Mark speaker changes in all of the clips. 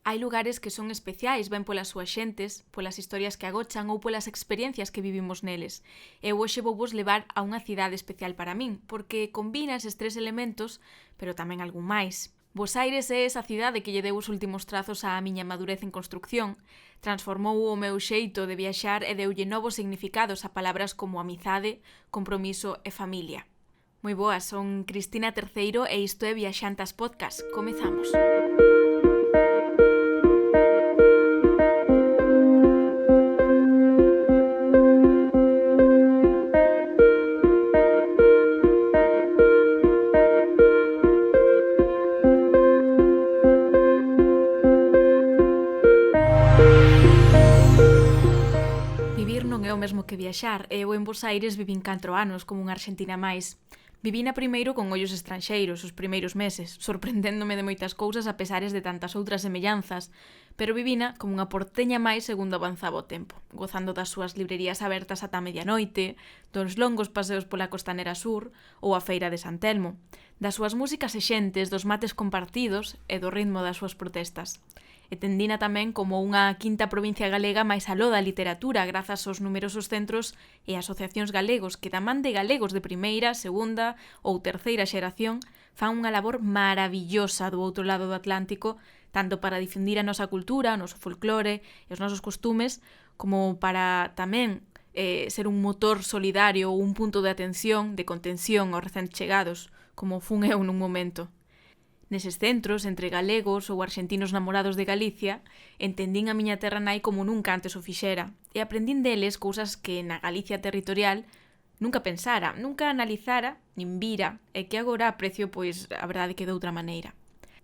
Speaker 1: Hai lugares que son especiais ben polas súas xentes, polas historias que agochan ou polas experiencias que vivimos neles. Eu hoxe vou vos levar a unha cidade especial para min, porque combina eses tres elementos, pero tamén algún máis. Bos Aires é esa cidade que lle deu os últimos trazos á miña madurez en construcción, transformou o meu xeito de viaxar e deulle novos significados a palabras como amizade, compromiso e familia. Moi boas, son Cristina Terceiro e isto é Viaxantas Podcast. Comezamos. Vivir non é o mesmo que viaxar, e eu en Bos Aires vivín 4 anos como unha argentina máis. Vivina primeiro con ollos estranxeiros, os primeiros meses, sorprendéndome de moitas cousas a pesares de tantas outras semellanzas, pero vivina como unha porteña máis segundo avanzaba o tempo, gozando das súas librerías abertas ata a medianoite, dos longos paseos pola costanera sur ou a feira de San Telmo, das súas músicas e xentes, dos mates compartidos e do ritmo das súas protestas. E tendina tamén como unha quinta provincia galega máis aló da literatura grazas aos numerosos centros e asociacións galegos que da man de galegos de primeira, segunda ou terceira xeración fan unha labor maravillosa do outro lado do Atlántico, tanto para difundir a nosa cultura, o noso folclore e os nosos costumes, como para tamén ser un motor solidario ou un punto de atención, de contención aos recén chegados, como fun eu nun momento. Neses centros, entre galegos ou arxentinos namorados de Galicia, entendín a miña terra nai como nunca antes o fixera e aprendín deles cousas que na Galicia territorial nunca pensara, nunca analizara, nin vira, e que agora aprecio pois a verdade que de outra maneira.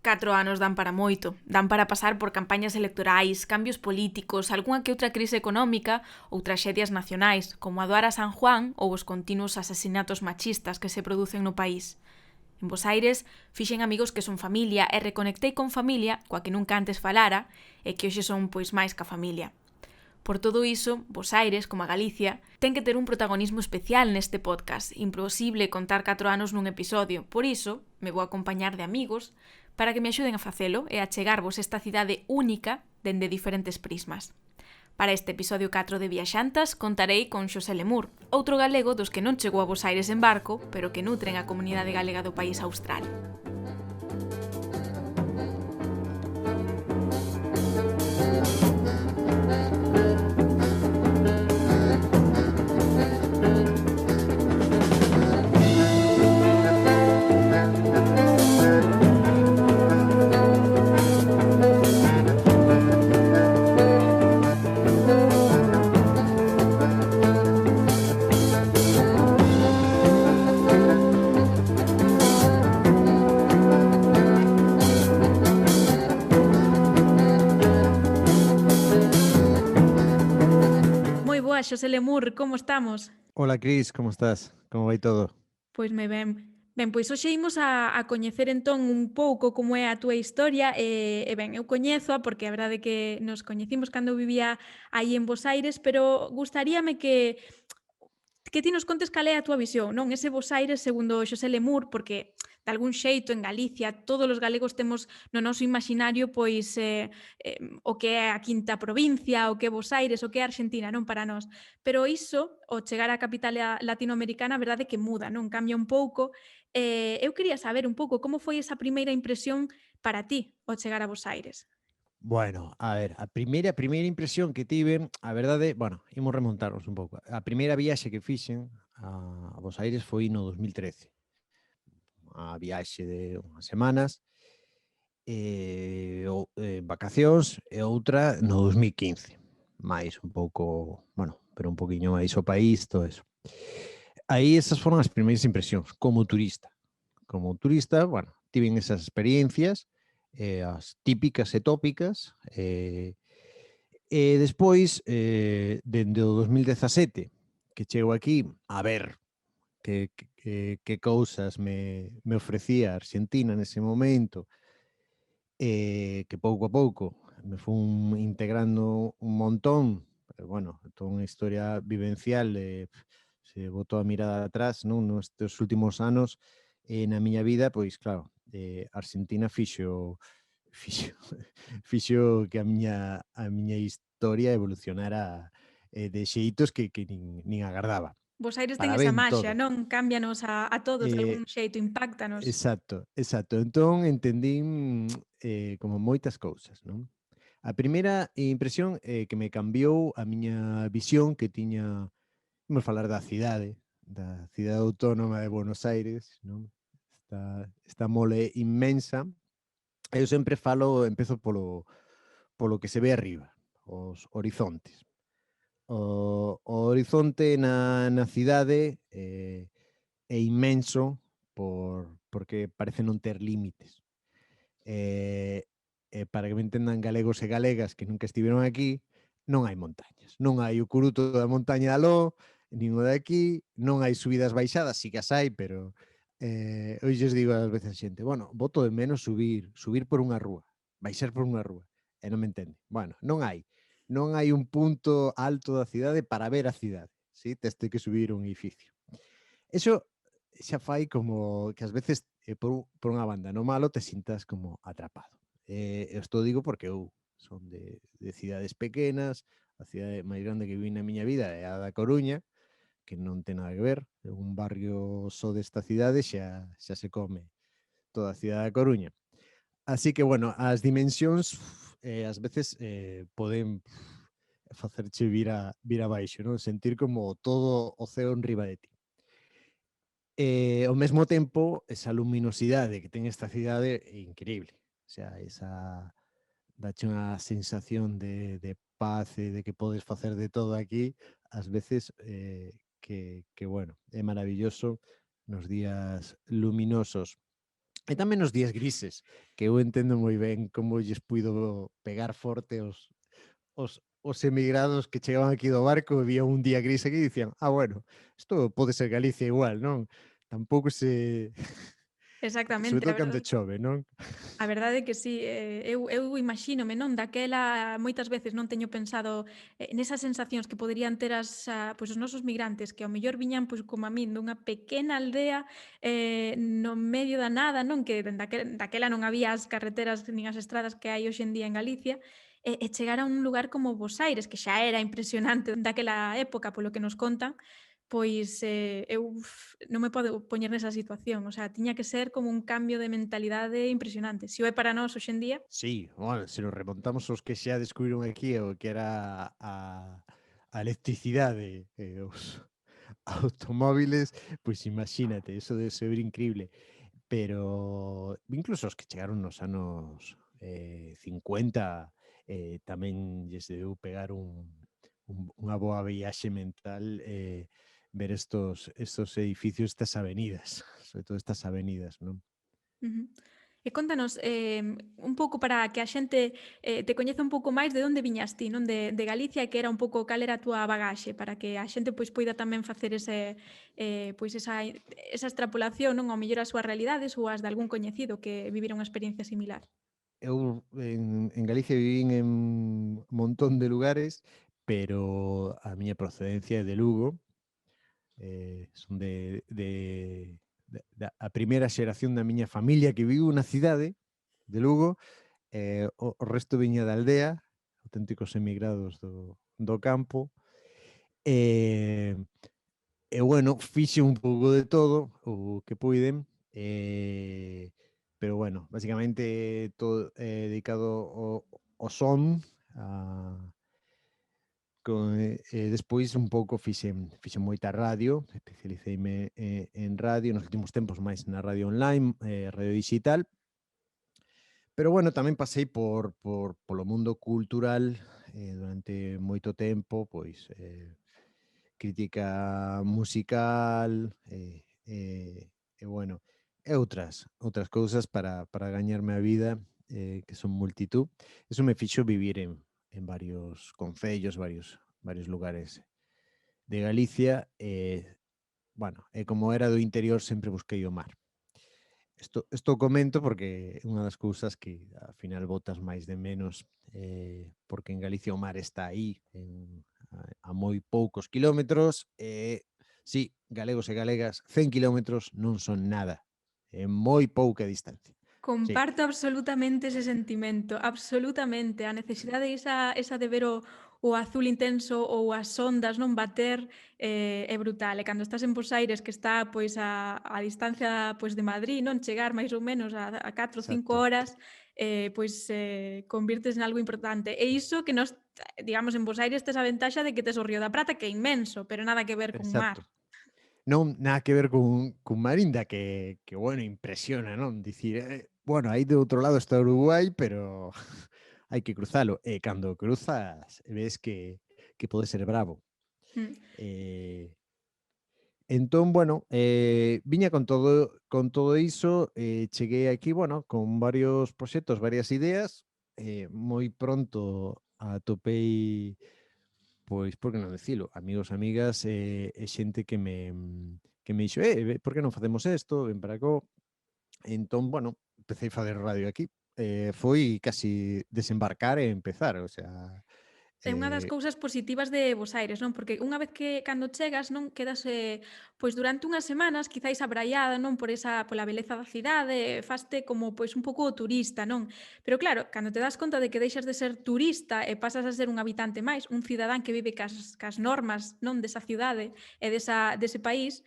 Speaker 1: 4 anos dan para moito, dan para pasar por campañas electorais, cambios políticos, algunha que outra crise económica ou traxedias nacionais, como a do Ara San Juan ou os continuos asasinatos machistas que se producen no país. En Bos Aires fixen amigos que son familia e reconectei con familia coa que nunca antes falara e que hoxe son pois máis ca familia. Por todo iso, Bos Aires, como a Galicia, ten que ter un protagonismo especial neste podcast. Imposible contar 4 anos nun episodio. Por iso, me vou acompañar de amigos para que me axuden a facelo e a chegarvos esta cidade única dende diferentes prismas. Para este episodio 4 de Viaxantas contarei con Xosé Lemur, outro galego dos que non chegou a Bos Aires en barco, pero que nutren a comunidade galega do país austral. Xosé Lemur, como estamos?
Speaker 2: Hola Cris, ¿cómo estás? ¿Cómo vai todo?
Speaker 1: Pois me ben. Ben, pois hoxe imos a coñecer entón un pouco como é a túa historia e ben, eu coñezoa porque a verdade é que nos coñecimos cando vivía aí en Bos Aires, pero gustaríame que ti nos contes cal é a túa visión, non? Ese Bos Aires segundo Xosé Lemur, porque de algún xeito en Galicia todos os galegos temos no noso imaginario pois o que é a quinta provincia, o que é Bos Aires, o que é Argentina, non para nós. Pero iso, ao chegar á capital latinoamericana, a verdade é que muda, non? Cambia un pouco. Eu quería saber un pouco como foi esa primeira impresión para ti ao chegar a Bos Aires.
Speaker 2: Bueno, a ver, a primeira impresión que tive, a verdade, bueno, imos remontarnos un pouco. A primeira viaxe que fixen a Bos Aires foi no 2013. A viaxe de unhas semanas, en vacacións, e outra no 2015. Mais un pouco, bueno, pero un poquiño máis o país, todo eso. Aí esas foron as primeiras impresións, como turista. Como turista, bueno, tiven esas experiencias, as típicas e tópicas, e despois, dende o 2017, que chego aquí a ver que cousas me ofrecía Argentina nese momento, que pouco a pouco me fun integrando un montón, pero bueno, toda unha historia vivencial de, se boto a mirada atrás, non, nestes últimos anos, na miña vida, pois claro, Argentina fixo fixo, fixo que a miña historia evolucionara de xeitos que nin agardaba.
Speaker 1: Bos Aires ten
Speaker 2: Para
Speaker 1: esa
Speaker 2: ben
Speaker 1: maxia,
Speaker 2: todo.
Speaker 1: non? Cámbianos a todos de
Speaker 2: Eh,
Speaker 1: algún xeito, impáctanos.
Speaker 2: exacto, exacto. Entón entendín como moitas cousas, non? A primeira impresión que me cambiou a miña visión que tiña, imos falar da cidade autónoma de Buenos Aires, non? Esta mole inmensa. Eu sempre empezo polo que se ve arriba, os horizontes. O horizonte na cidade é inmenso porque parece non ter límites. Eh, para que me entendan galegos e galegas que nunca estiveron aquí, non hai montañas. Non hai o curuto da montaña de aló, nin o de aquí, non hai subidas baixadas, si que as hai, pero hoxe lles digo ás veces a xente, bueno, boto de menos subir por unha rúa, baixar por unha rúa, e non me entende. Bueno, non hai un punto alto da cidade para ver a cidade, si? Teste que subir un edificio. Eso xa fai como que ás veces, por unha banda, no malo te sintas como atrapado. Isto digo porque eu son de cidades pequenas, a cidade máis grande que vivi na miña vida é a da Coruña, que non ten nada que ver, é un barrio só desta cidade xa se come toda a cidade da Coruña. Así que, bueno, as dimensións, ás veces, poden facerche vir abaixo, non? Sentir como todo o ceo enriba de ti. Ao mesmo tempo, esa luminosidade que ten esta cidade é increíble. O sea, dache unha sensación de paz e de que podes facer de todo aquí, ás veces, que bueno, é maravilloso nos días luminosos. E tamén nos días grises, que eu entendo moi ben como lles puido pegar forte os emigrados que chegaban aquí do barco e vía un día gris aquí e dicían: "Ah, bueno, isto pode ser Galicia igual, non?". Tampouco se sobre
Speaker 1: Exactamente,
Speaker 2: todo cando chove, non?
Speaker 1: a verdade é que sí, eu imaxínome, non, daquela moitas veces non teño pensado nesas sensacións que poderían ter pois os nosos migrantes que ao mellor viñan pois como a min dunha pequena aldea no medio da nada, non, que daquela non había as carreteras nin as estradas que hai hoxe en día en Galicia, e chegar a un lugar como Bos Aires, que xa era impresionante daquela época polo que nos contan, pois non me podo poñer nesa situación, o sea, tiña que ser como un cambio de mentalidade impresionante. Se o é para nós hoxe en día,
Speaker 2: Sí, bueno, se nos remontamos aos que xa descubriron aquí o que era a electricidade e os automóviles, pois imagínate, eso debe ser increíble. Pero incluso os que chegaron nos anos 50 tamén lles deu pegar unha boa viaxe mental ver estos edificios, estas avenidas, sobre todo estas avenidas, non?
Speaker 1: ujú. E contanos, un pouco para que a xente te coñeza un pouco máis de onde viñas ti, non? De Galicia e que era un pouco cal era a túa bagaxe, para que a xente pois poida tamén facer pois esa extrapolación, non? Ao mellor as súas realidades ou as de algún coñecido que vivira unha experiencia similar.
Speaker 2: Eu en Galicia vivín en un montón de lugares, pero a miña procedencia é de Lugo, son a primeira xeración da miña familia que vive na cidade de Lugo, o resto viña da aldea, auténticos emigrados do campo, e, bueno, fixe un pouco de todo o que puiden, pero bueno, basicamente todo dedicado ao son, a despois un pouco fixen moita radio, especialiceime en radio, nos últimos tempos máis na radio online, radio digital, pero bueno, tamén pasei polo mundo cultural durante moito tempo, pois crítica musical e bueno, e outras cousas para gañarme a vida que son multitud. Eso me fixo vivir en varios concellos, varios lugares de Galicia bueno, e como era do interior sempre busquei o mar. Isto comento porque é unha das cousas que ao final botas máis de menos porque en Galicia o mar está aí a moi poucos quilómetros sí, galegos e galegas, 100 quilómetros non son nada, é moi pouca distancia. Sí,
Speaker 1: Comparto absolutamente ese sentimento, absolutamente. A necesidade esa de ver o azul intenso ou as ondas non bater é brutal. E cando estás en Bos Aires, que está pois a distancia pois de Madrid, non chegar máis ou menos a 4 ou 5
Speaker 2: exacto.
Speaker 1: horas, pois convirtes en algo importante. E iso que nos, digamos, en Bos Aires tes a ventaxa de que tes o Río da Prata, que é inmenso, pero nada que ver con mar.
Speaker 2: Exacto. Non nada que ver cun Marinda que bueno, impresiona, non? Dicir, bueno, aí do outro lado está Uruguai, pero hai que cruzalo. E cando cruzas ves que pode ser bravo.
Speaker 1: Mm.
Speaker 2: Eh, entón, bueno, viña con todo iso, cheguei aquí, bueno, con varios proxectos, varias ideas, moi pronto atopei, pois, por que non dicilo, amigos, amigas e xente que me dixo, por que non facemos isto? Ven para acó. Entón, bueno, empecé a facer radio aquí. Foi casi desembarcar e empezar, o sea,
Speaker 1: É unha das
Speaker 2: eh,
Speaker 1: cousas positivas de Bos Aires, non? Porque unha vez que cando chegas, non, quedas pois durante unhas semanas quizáis abraiada, non, pola beleza da cidade, faste como pois un pouco turista, non? Pero claro, cando te das conta de que deixas de ser turista e pasas a ser un habitante máis, un cidadán que vive cas normas, non, desa cidade e dese país,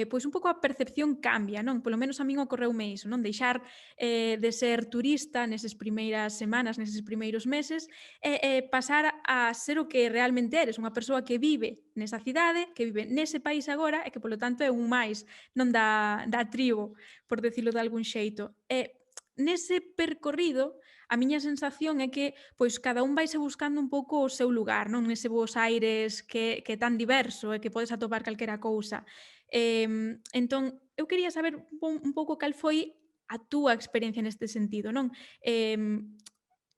Speaker 1: pois un pouco a percepción cambia, non? Polo menos a min ocorreume iso, non? Deixar de ser turista neses primeiras semanas, neses primeiros meses, pasar a ser o que realmente eres, unha persoa que vive nesa cidade, que vive nese país agora e que, polo tanto, é un máis non da tribo, por decirlo de algún xeito. E nese percorrido, a miña sensación é que pois cada un vaise buscando un pouco o seu lugar, non nese Bos Aires que é tan diverso e que podes atopar calquera cousa. Entón, eu quería saber un pouco cal foi a túa experiencia neste sentido, non?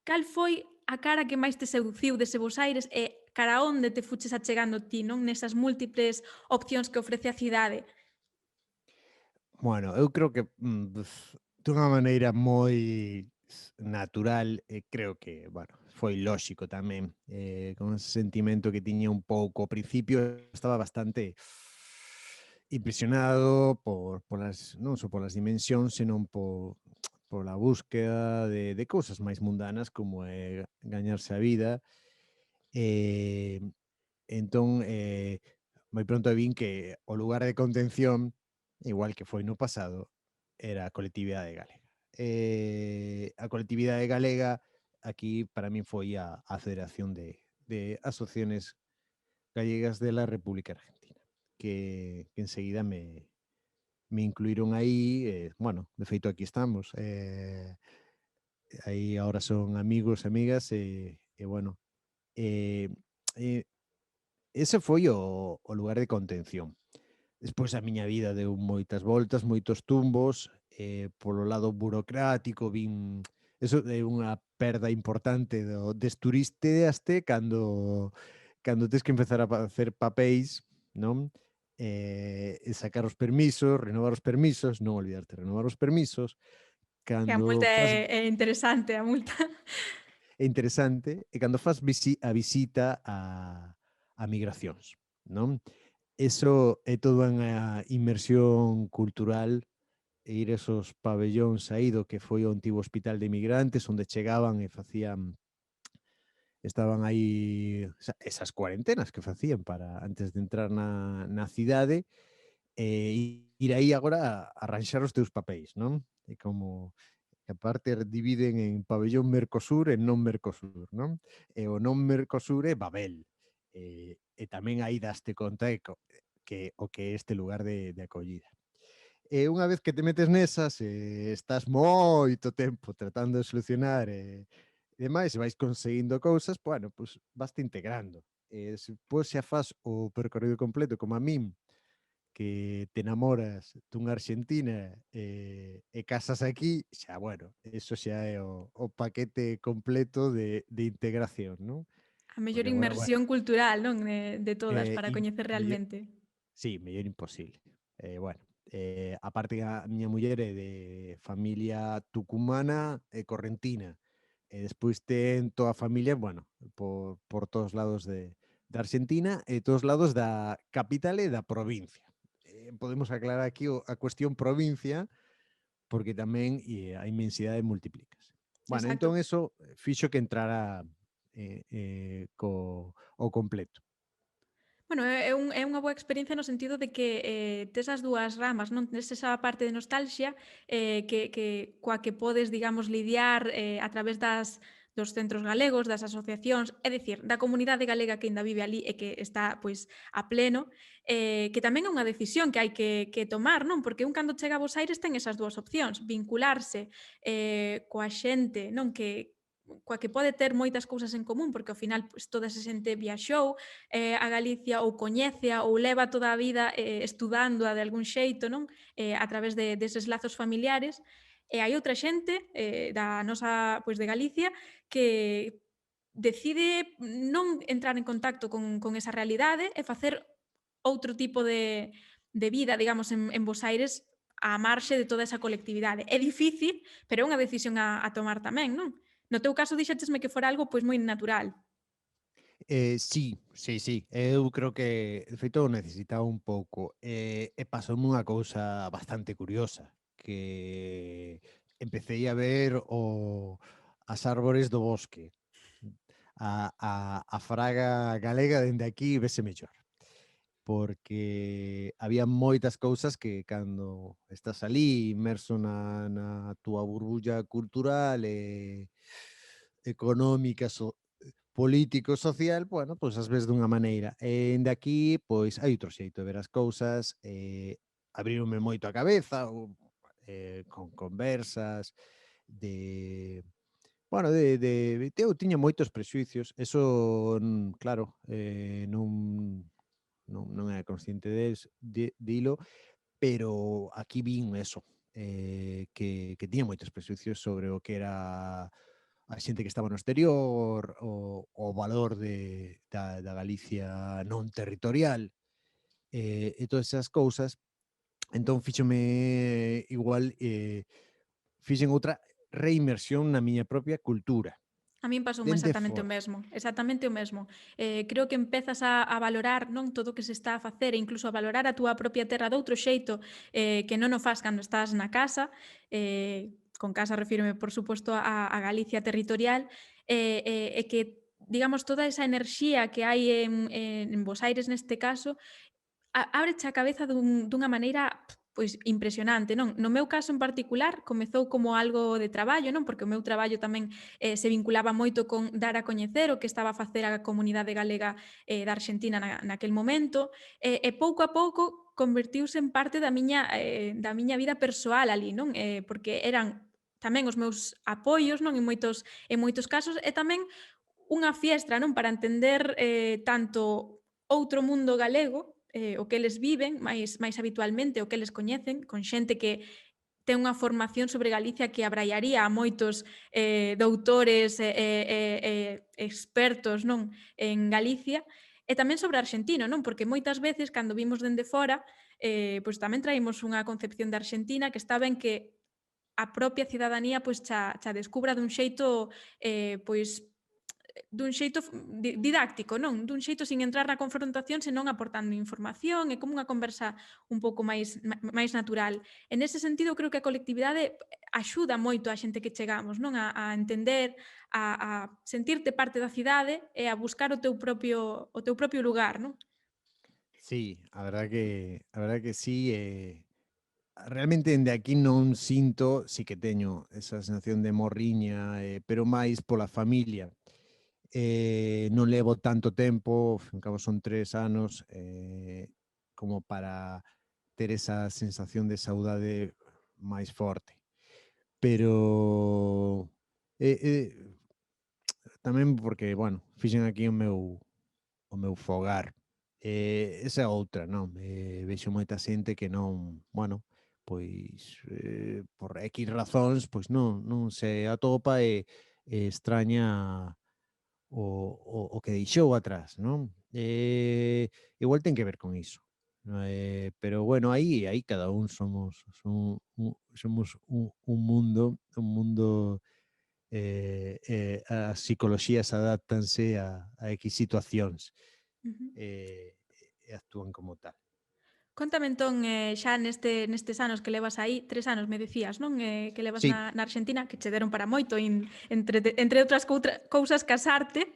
Speaker 1: Cal foi a cara que máis te seduciu dese Bos Aires e cara a onde te fuches achegando ti, non? Nesas múltiples opcións que ofrece a cidade.
Speaker 2: bueno, eu creo que, dunha maneira moi natural, creo que, bueno, foi lóxico tamén, con ese sentimento que tiña un pouco. Ao principio estaba bastante impresionado polas non só polas dimensións, senón pola búsqueda de cousas máis mundanas como é gañarse a vida. Eh, entón, moi pronto vin que o lugar de contención, igual que foi no pasado, era a colectividade galega. A colectividade galega aquí para min foi a Federación de Asociaciones Gallegas de la República Argentina, que enseguida me incluíron aí, bueno, de feito aquí estamos, aí ahora son amigos, amigas, bueno, eh, eh, ese foi o lugar de contención. Despois a miña vida deu moitas voltas, moitos tumbos, polo lado burocrático vin eso é unha perda importante desturisteaste cando tes que empezar a facer papéis, non? E sacar os permisos, renovar os permisos, non olvidarte de renovar os permisos,
Speaker 1: Que a
Speaker 2: cando
Speaker 1: multa
Speaker 2: fas
Speaker 1: é interesante, a multa.
Speaker 2: é interesante, e cando fas a visita a migracións, non? Eso é toda unha inmersión cultural e ir a esos pabellóns aí do que foi o antigo hospital de migrantes onde chegaban e estaban aí esas cuarentenas que facían para antes de entrar na cidade e ir aí agora a arranxar os teus papéis, non? E como que aparte dividen en pabellón Mercosur e non Mercosur, non? E o non Mercosur é Babel. E tamén aí daste conta que o que é este lugar de acollida. E unha vez que te metes nesas, estás moito tempo tratando de solucionar e demais, e vais conseguindo cousas, bueno, pois vaste integrando. E se pois xa fas o percorrido completo como a min, que te enamoras dunha arxentina e casas aquí, xa, bueno, eso xa é o paquete completo de integración, non?
Speaker 1: A mellor
Speaker 2: Porque, bueno,
Speaker 1: inmersión cultural, non? De todas, para
Speaker 2: im
Speaker 1: coñecer
Speaker 2: mellor
Speaker 1: realmente.
Speaker 2: sí, mellor imposible. Bueno, aparte a miña muller é de familia tucumana e correntina, e despois ten toda a familia, bueno, por todos lados de Argentina e todos lados da capital e da provincia. Podemos aclarar aquí a cuestión provincia, porque tamén a inmensidade multiplícase. Bueno,
Speaker 1: Exacto.
Speaker 2: entón eso fixo que entrara o completo.
Speaker 1: Bueno, é unha boa experiencia no sentido de que tes as dúas ramas, non? Tes esa parte de nostalxia coa que podes, digamos, lidiar a través dos centros galegos, das asociacións, é dicir, da comunidade galega que ainda vive ali e que está pois a pleno, que tamén é unha decisión que hai que tomar, non? Porque un cando chega a Bos Aires ten esas dúas opcións, vincularse coa xente, non? Coa que pode ter moitas cousas en común, porque ao final pois, toda esa xente viaxou, a Galicia ou coñécea ou leva toda a vida estudándoa de algún xeito, non? A través deses lazos familiares. E hai outra xente da nosa, pois de Galicia que decide non entrar en contacto con esa realidade e facer outro tipo de vida, digamos, en Bos Aires á marxe de toda esa colectividade. É difícil, pero é unha decisión a tomar tamén, non? No teu caso dixéchesme que fora algo pois moi natural.
Speaker 2: Sí, sí, sí, eu creo que, de feito, necesitaba un pouco. E pasoume unha cousa bastante curiosa, que empecéi a ver as árbores do bosque. A fraga galega dende aquí vese mellor, porque había moitas cousas que cando estás ali inmerso na túa burbulla cultural e económica, político, social, bueno, pois as ves dunha maneira. E ende aquí, pois hai outro xeito de ver as cousas, abrironme moito a cabeza, con conversas de bueno, eu tiña moitos prexuicios, eso, claro, non era consciente dilo, pero aquí vin eso, que tiña moitos prexuicios sobre o que era a xente que estaba no exterior, o valor da Galicia non territorial, e todas esas cousas. Entón igual, fixen outra reinmersión na miña propia cultura,
Speaker 1: A min pasoume
Speaker 2: dende fora.
Speaker 1: exactamente o mesmo. Creo que empezas a valorar non todo o que se está a facer e incluso a valorar a túa propia terra doutro xeito que non o fas cando estás na casa. Con casa refírome, por suposto, a Galicia territorial e que, digamos, toda esa enerxía que hai en Bos Aires neste caso ábreche a cabeza dunha maneira pois impresionante, non? No meu caso en particular comezou como algo de traballo, non? Porque o meu traballo tamén se vinculaba moito con dar a coñecer o que estaba a facer a comunidade galega da Arxentina naquel momento e pouco a pouco convertiuse en parte da miña vida persoal ali, non? Porque eran tamén os meus apoios, non? En moitos casos e tamén unha fiestra, non? Para entender tanto outro mundo galego, o que eles viven máis habitualmente, o que eles coñecen, con xente que ten unha formación sobre Galicia que abraiaría a moitos doutores expertos non en Galicia, e tamén sobre arxentino, non? Porque moitas veces, cando vimos dende fora, pois tamén traímos unha concepción de Arxentina que está ben que a propia cidadanía pois cha descubra dun xeito pois dun xeito didáctico, non? Dun xeito sin entrar na confrontación, senón aportando información, é como unha conversa un pouco máis natural. En ese sentido, creo que a colectividade axuda moito a xente que chegamos, non? A entender, a sentirte parte da cidade e a buscar o teu propio lugar, non?
Speaker 2: Sí, a verdad que sí, realmente dende aquí non sinto, sí que teño esa sensación de morriña, pero máis pola familia. Non levo tanto tempo, ao fin cabo son 3 anos, como para ter esa sensación de saudade máis forte. Pero, eh eh, tamén porque, bueno, fixen aquí o meu fogar. Esa é outra, non? Vexo moita xente que non, bueno, pois, por X razóns, pois non se atopa e extraña o que deixou atrás, non? Igual ten que ver con iso. Pero bueno, aí cada un somos un mundo, as psicoloxías adáptanse a X situacións,
Speaker 1: Ujú.
Speaker 2: e actúan como tal.
Speaker 1: Contame entón, xa nestes anos que levas aí, 3 anos me decías, non? Que levas
Speaker 2: Sí,
Speaker 1: na Arxentina, que che deron para moito, entre outras cousas casarte.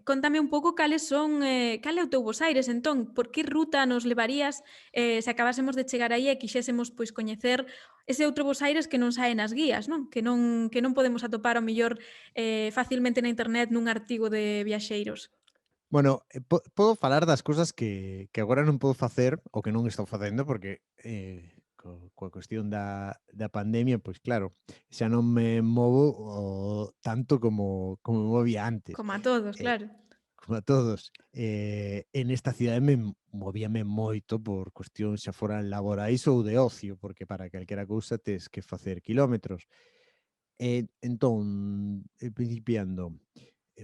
Speaker 1: Contame un pouco cales son, cal é o teu Bos Aires, entón, por que ruta nos levarías se acabásemos de chegar aí e quixésemos pois coñecer ese outro Bos Aires que non sae nas guías, non? Que non podemos atopar ao mellor facilmente na internet nun artigo de viaxeiros.
Speaker 2: bueno, podo falar das cousas que agora non podo facer ou que non estou facendo porque coa cuestión da pandemia, pois claro, xa non me movo tanto como me movía antes.
Speaker 1: Como a todos,
Speaker 2: Eh,
Speaker 1: claro.
Speaker 2: como a todos. En esta cidade movíame moito por cuestións xa foran laborais ou de ocio, porque para calquera cousa tes que facer quilómetros. Entón, principiando,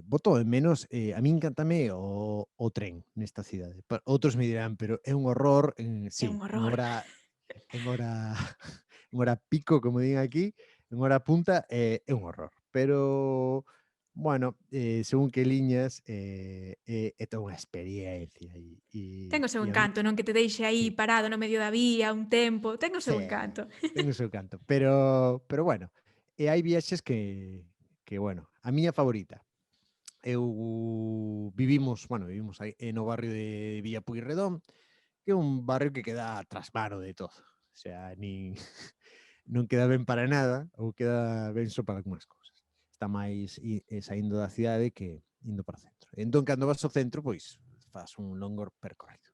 Speaker 2: boto de menos, a min encántame o tren nesta cidade. Outros me dirán, pero é un horror
Speaker 1: É un
Speaker 2: sí,
Speaker 1: horror.
Speaker 2: en hora en hora pico, como din aquí, en hora punta, é un horror. Pero, bueno, según que liñas, é toda unha experiencia
Speaker 1: Ten o seu
Speaker 2: e a mí
Speaker 1: encanto, non? Que te deixe aí
Speaker 2: sí,
Speaker 1: parado no medio da vía un tempo, ten o seu
Speaker 2: sí,
Speaker 1: encanto.
Speaker 2: ten o seu canto. Pero bueno, e hai viaxes que, bueno, a miña favorita. Vivimos aí no barrio de Villa Pueyrredón, que é un barrio que queda trasmano de todo. O sea, nin non queda ben para nada ou queda ben só para algunhas cousas. Está máis saíndo da cidade que indo para o centro. Entón, cando vas ao centro, pois, fas un longo percorrido.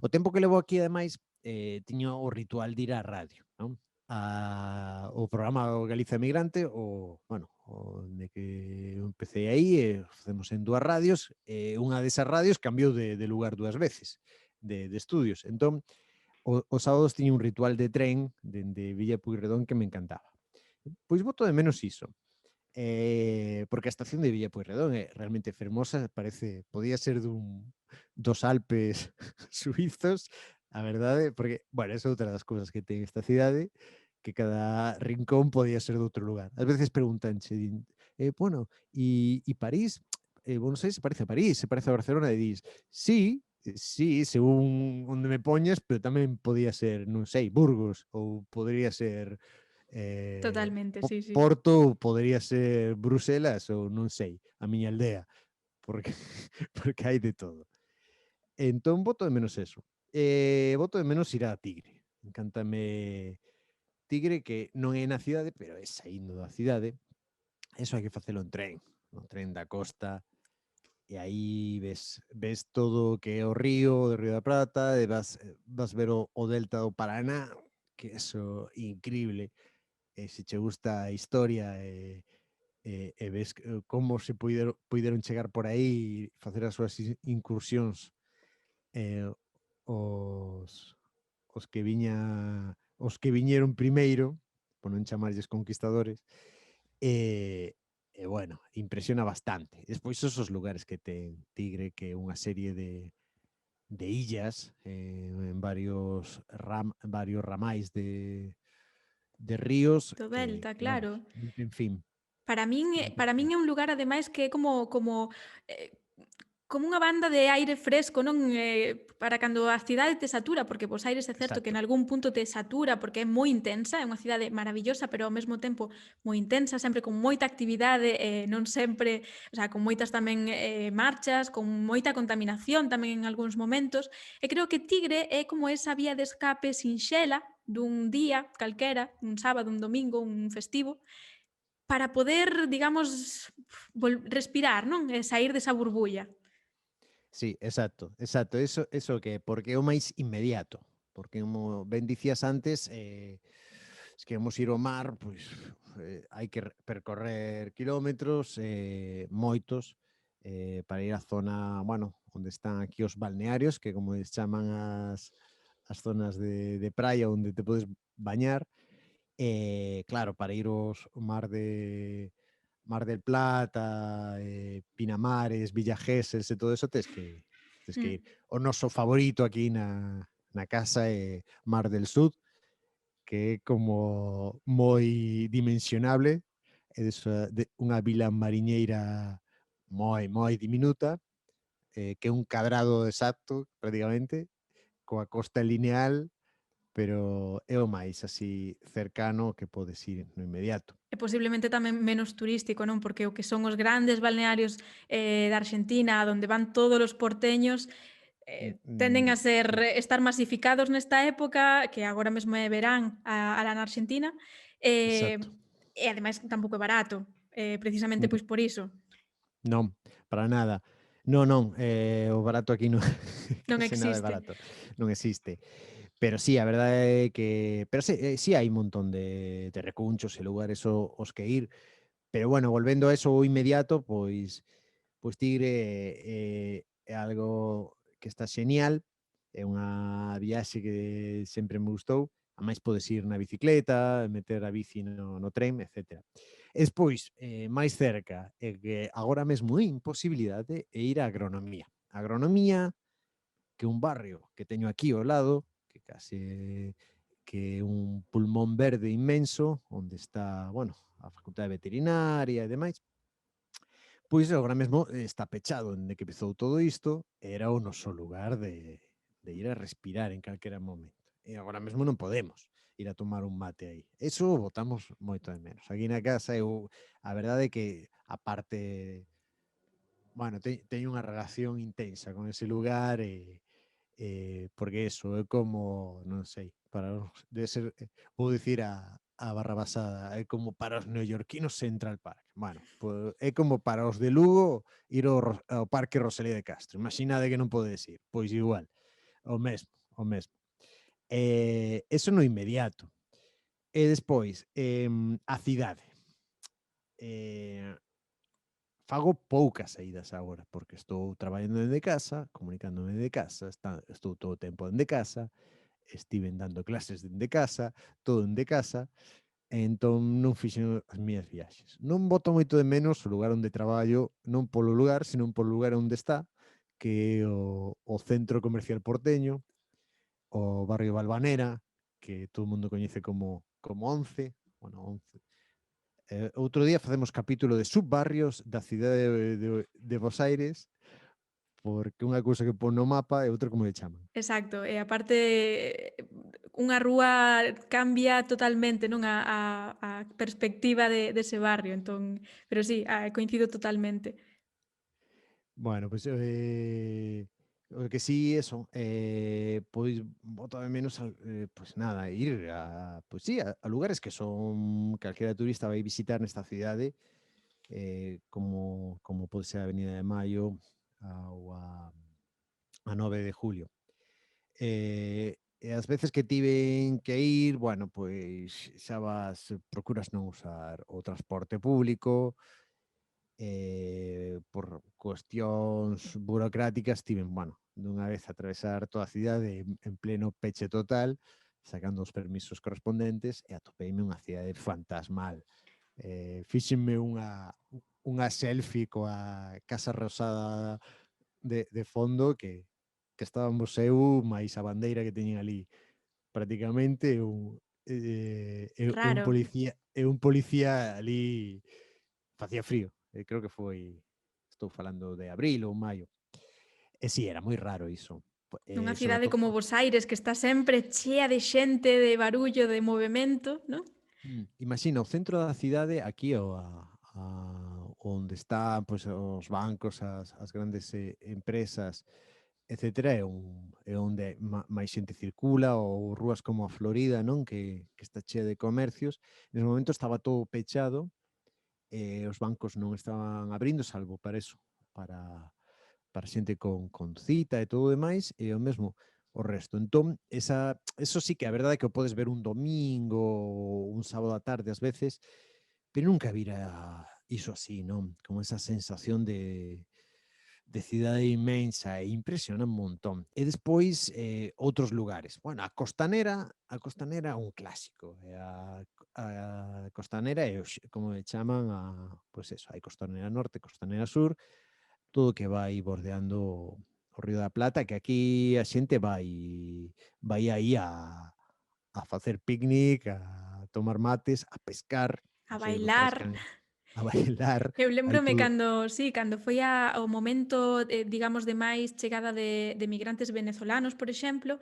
Speaker 2: O tempo que levo aquí, ademais, tiño o ritual de ir á radio, non? O programa o Galicia Emigrante, onde que eu empecé aí, facemos en 2 radios, e unha desas radios cambiou de lugar 2 veces, de estudios. Entón, os sábados tiña un ritual de tren dende Villa Pueyrredón que me encantaba. Pois boto de menos iso. Porque a estación de Villa Pueyrredón é realmente fermosa, podía ser dos Alpes suizos, a verdade, porque, bueno, esa é outra das cousas que ten esta cidade, que cada rincón podía ser de outro lugar. Ás veces preguntanche, bueno, e París? Non sei se parece a París, se parece a Barcelona, e dis, sí, sí, según onde me poñas, pero tamén podía ser, non sei, Burgos, ou podría ser
Speaker 1: Totalmente, sí, sí.
Speaker 2: Porto, podería ser Bruselas ou non sei, a miña aldea, porque porque hai de todo. Entón boto de menos eso. Boto de menos ir a Tigre. Encántame Tigre, que non é na cidade, pero é saíndo da cidade. Eso hai que facelo en tren, no tren da costa, e aí ves todo o que é o río, de Río da Prata, e vas ver o delta do Paraná, que eso increíble. E se che gusta a historia e ves como se puideron chegar por aí e facer as súas incursións eh, os, os que viñeron primeiro, por non chamarlles conquistadores, bueno, impresiona bastante. Despois esos lugares que ten Tigre, que é unha serie de illas en varios ramais de ríos
Speaker 1: Do
Speaker 2: que,
Speaker 1: Delta,
Speaker 2: que vamos,
Speaker 1: claro.
Speaker 2: en fin,
Speaker 1: Para min é un lugar ademais que é eh, como unha banda de aire fresco, non? Para cando a cidade te satura, porque Bos Aires é certo que en
Speaker 2: exacto.
Speaker 1: algún punto te satura porque é moi intensa, é unha cidade maravillosa, pero ao mesmo tempo moi intensa, sempre con moita actividade, non sempre, o sea, con moitas tamén marchas, con moita contaminación tamén en algúns momentos, e creo que Tigre é como esa vía de escape sinxela dun día calquera, un sábado, un domingo, un festivo, para poder, digamos, respirar, non? E saír desa burbulla.
Speaker 2: Sí, exacto, exacto. Eso que porque é o máis inmediato, porque como ben dicías antes, se queremos ir ao mar, pois hai que percorrer quilómetros, moitos, para ir á zona, bueno, onde están aquí os balnearios, que como les chaman as zonas de praia onde te podes bañar, claro, para ir ao Mar del Plata, Pinamares, Villa Gesell e todo eso tes que ir.
Speaker 1: Mm.
Speaker 2: O noso favorito aquí na casa é Mar del Sud, que é como moi dimensionable, é unha vila mariñeira moi diminuta, que é un cadrado exacto, prácticamente, coa costa lineal, pero é o máis así cercano que podes ir no inmediato.
Speaker 1: E posiblemente tamén menos turístico, non? Porque o que son os grandes balnearios da Argentina, onde van todos os porteños, tenden a ser
Speaker 2: Sí,
Speaker 1: estar masificados nesta época, que agora mesmo é verán alá na Argentina,
Speaker 2: exacto.
Speaker 1: e ademais tampouco é barato, precisamente
Speaker 2: Mm,
Speaker 1: pois por iso.
Speaker 2: Non, para nada. Non, o barato aquí non
Speaker 1: Non
Speaker 2: case nada é
Speaker 1: existe.
Speaker 2: barato, non existe. Pero sí, a verdade é que pero sí hai un montón de recunchos e lugares os que ir, pero bueno, volvendo a eso o inmediato, pois Tigre é algo que está xenial, é unha viaxe que sempre me gustou, ademais podes ir na bicicleta, meter a bici no tren, etcétera. E despois, máis cerca, e que agora mesmo é imposibilidade, é ir á Agronomía. A Agronomía, que é un barrio que teño aquí ao lado, que case que é un pulmón verde inmenso, onde está, bueno, a Facultade Veterinaria e demais, pois agora mesmo está pechado. Dende que empezou todo isto, era o noso lugar de ir a respirar en calquera momento. E agora mesmo non podemos ir a tomar un mate aí. Eso botamos moito de menos. Aquí na casa eu, a verdade é que a parte, bueno, teño unha relación intensa con ese lugar porque eso é como, non sei, para os de ser, vou dicir a barrabasada, é como para os neoyorquinos Central Park. Bueno, é como para os de Lugo ir ao Parque Rosalía de Castro. Imaxinade que non podedes ir. Pois igual, o mesmo, o mesmo. Eso no inmediato. E despois, a cidade. Eh, Fago poucas saídas agora, porque estou traballando dende casa, comunicándome dende casa, estou todo o tempo dende casa, estiven dando clases dende casa, todo dende casa, e entón non fixen as miñas viaxes. Non boto moito de menos o lugar onde traballo, non polo lugar, senón polo lugar onde está, que é o Centro Comercial Porteño, o barrio Valvanera, que todo o mundo coñece como Once, bueno, Once. Outro día facemos capítulo de subbarrios da cidade de Bos Aires, porque unha cousa que pon no mapa e outra como lle chaman.
Speaker 1: Exacto, e aparte unha rúa cambia totalmente, non, a perspectiva dese barrio, entón, pero sí, coincido totalmente.
Speaker 2: Bueno, pois, o que sí, eso, pois boto de menos pois nada, ir pois sí, a lugares que son calquera turista vai visitar nesta cidade, como pode ser a Avenida de Maio ou a 9 de Julio. E as veces que tiven que ir, bueno, pois xa vas, procuras non usar o transporte público, por cuestións burocráticas tiven, bueno, dunha vez atravesar toda a cidade en pleno peche total, sacando os permisos correspondentes e atopeime unha cidade fantasmal. Fíxenme unha selfie coa Casa Rosada de fondo que estábamos eu máis a bandeira que teñen ali prácticamente
Speaker 1: Raro.
Speaker 2: e un policía ali facía frío. Creo que foi, estou falando de abril ou maio. E si, era moi raro iso.
Speaker 1: Nunha
Speaker 2: Sobre
Speaker 1: cidade
Speaker 2: todo,
Speaker 1: como Bos Aires, que está sempre chea de xente, de barullo, de movemento, non?
Speaker 2: Imaxina, o centro da cidade, aquí onde están pois, os bancos, as grandes empresas, etcétera, é onde máis xente circula, ou rúas como a Florida, non? Que está chea de comercios. Nese momento estaba todo pechado, os bancos non estaban abrindo, salvo para eso, para xente con cita e todo o demais, e o mesmo o resto. Entón, eso sí que a verdade é que o podes ver un domingo ou un sábado á tarde ás veces, pero nunca vira iso así, non? Como esa sensación de cidade inmensa e impresiona un montón. E despois, outros lugares. Bueno, a Costanera é un clásico. A Costanera é, como le chaman, pois eso, hai Costanera Norte, Costanera Sur, todo que vai bordeando o Río da Plata, que aquí a xente vai aí a facer picnic, a tomar mates, a pescar,
Speaker 1: A
Speaker 2: non sei onde
Speaker 1: bailar.
Speaker 2: pescan, a bailar,
Speaker 1: Eu
Speaker 2: hai
Speaker 1: lembrome
Speaker 2: todo.
Speaker 1: cando foi o momento, digamos, de máis chegada de migrantes venezolanos, por exemplo,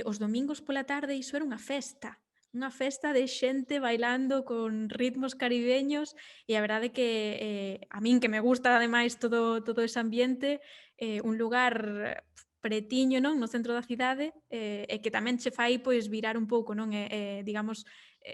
Speaker 1: os domingos pola tarde iso era unha festa de xente bailando con ritmos caribeños e a verdade que, a min que me gusta ademais todo ese ambiente, un lugar pretiño, non, no centro da cidade, e que tamén che fai, pois, virar un pouco, non, digamos,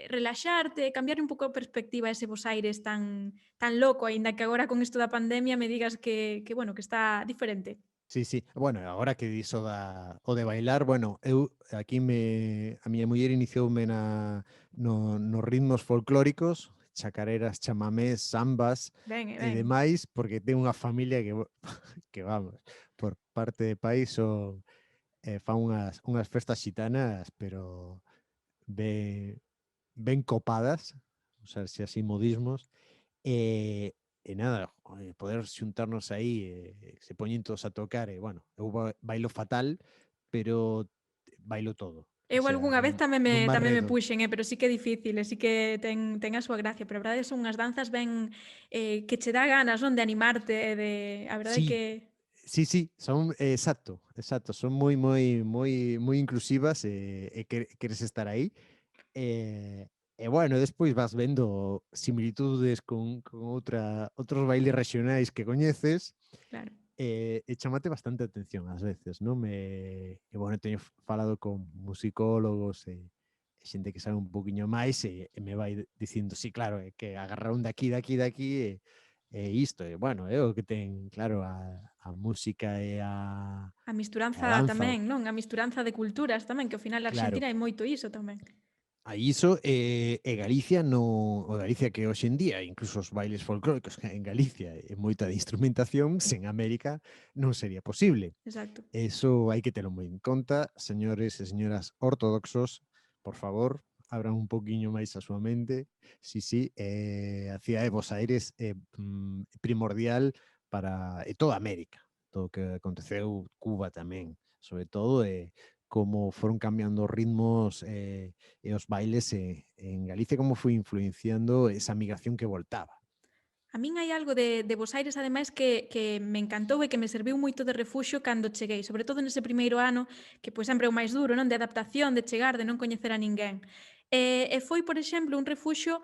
Speaker 1: relaxarte, cambiar un pouco a perspectiva a ese Bos Aires tan loco, aínda que agora con isto da pandemia me digas que bueno, que está diferente.
Speaker 2: Sí, sí. Bueno, agora que dis o de bailar, bueno, eu aquí a miña muller inicioume nos ritmos folclóricos, chacareras, chamamés, sambas e
Speaker 1: Ben,
Speaker 2: demais, porque ten unha familia que vamos, por parte de pai fan unhas festas xitanas, pero ben ben copadas, usarse así modismos. E nada, poder xuntarnos aí, se poñen todos a tocar, e bueno, eu bailo fatal, pero bailo todo. O
Speaker 1: eu
Speaker 2: sea,
Speaker 1: algunha vez
Speaker 2: non me
Speaker 1: tamén me
Speaker 2: arredo.
Speaker 1: puxen, pero sí que é difícil, e sí que ten a súa gracia, pero a verdade son unhas danzas ben, que che dá ganas, non, de animarte e de a verdade é
Speaker 2: Sí,
Speaker 1: que
Speaker 2: sí, sí, son exacto, exacto, son moi inclusivas, queres estar aí. E bueno, despois vas vendo similitudes con outros bailes regionais que coñeces.
Speaker 1: claro.
Speaker 2: E chamate bastante a atención ás veces, non? Bueno, teño falado con musicólogos e xente que sabe un poquinho máis e me vai dicindo, sí, claro, é que agarraron daqui e isto, e bueno, é o que ten, claro, a música
Speaker 1: A
Speaker 2: e a
Speaker 1: misturanza
Speaker 2: danza,
Speaker 1: tamén, non? A misturanza de culturas tamén, que ao final na
Speaker 2: claro.
Speaker 1: Argentina hai moito iso tamén.
Speaker 2: A iso e Galicia no o Galicia que hoxe en día, incluso os bailes folclóricos que hai en Galicia e moita de instrumentación, sen América non sería posible.
Speaker 1: Exacto.
Speaker 2: Eso hai que telo moi en conta, señores e señoras ortodoxos, por favor, abran un poquiño máis a súa mente. Sí, sí, a cidade de Bos Aires é primordial para toda América. Todo o que aconteceu, Cuba tamén, sobre todo, como foron cambiando os ritmos e os bailes en Galicia, como foi influenciando esa migración que voltaba.
Speaker 1: A min hai algo de Bos Aires, ademais, que me encantou e que me serviu moito de refuxio cando cheguei, sobre todo nese primeiro ano, que pois sempre é o máis duro, non, de adaptación, de chegar, de non coñecer a ninguén. E foi, por exemplo, un refuxo